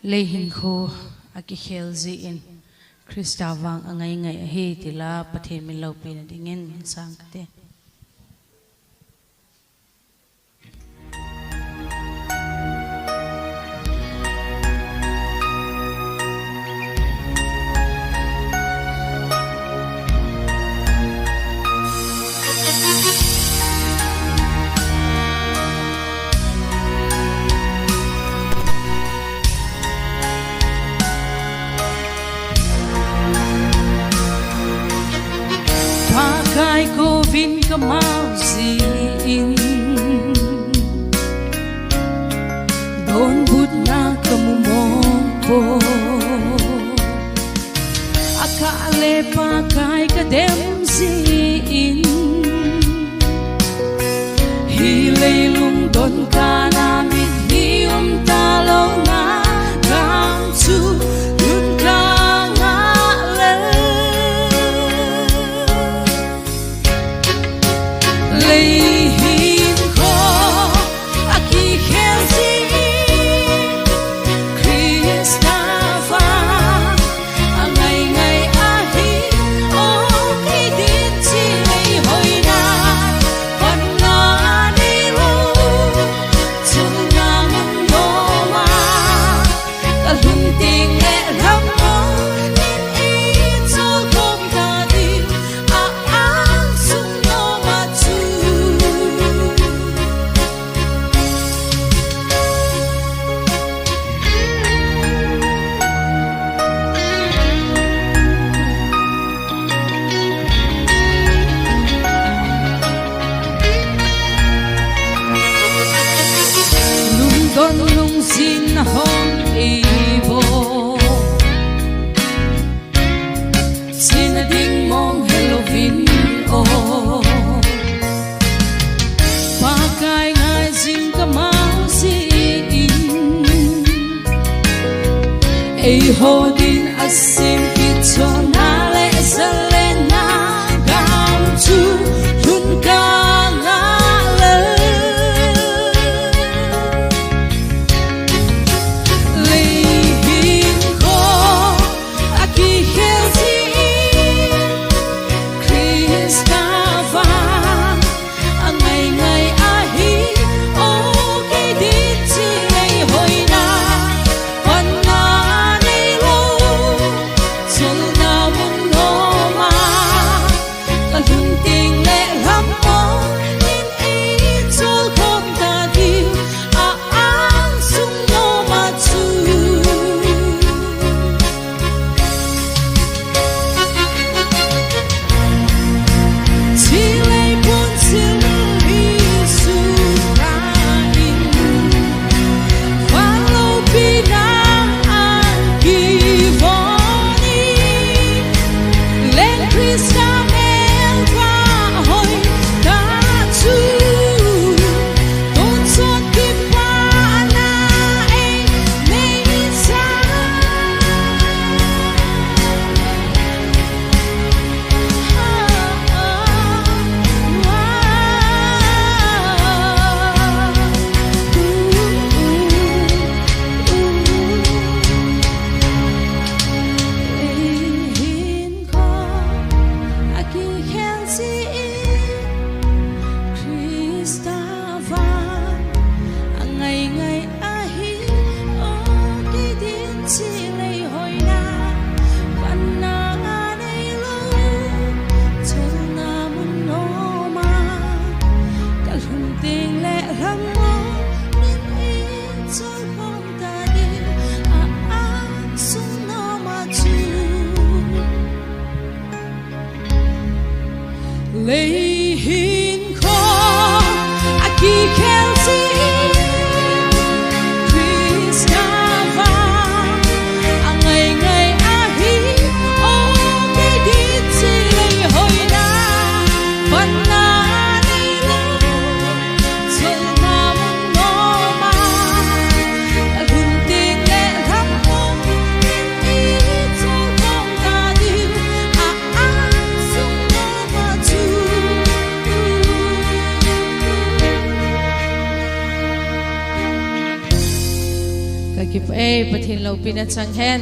lei hin kho aki khel zi in Krista wang angai ngai he tila pathe mi lo pe na dingin sang te Pakai ko vin kamau zin Don bud na kamumong ko Akale pakai kadem zin Hilay lung don ka namin Hiyong talo na Come to yun ka Leihin ko aki helsi Krista wang angai ngai ahi okay din si lei hoi na pan na ni lo chung na mong no ma kalung ting le ram mo in i cho kom ta di a ang sung no ma chu lung don lung sin na hong ibo sinading mong Halloween o pakai ngai zing kamau zin ei ho din asim kitso na le selena gam chu yun ka nga le leihin ko aki helsi Krista wang angai ngai ahi okay din si lei hoi na pan na ni lo ka kip e pathin lo pin a chang hen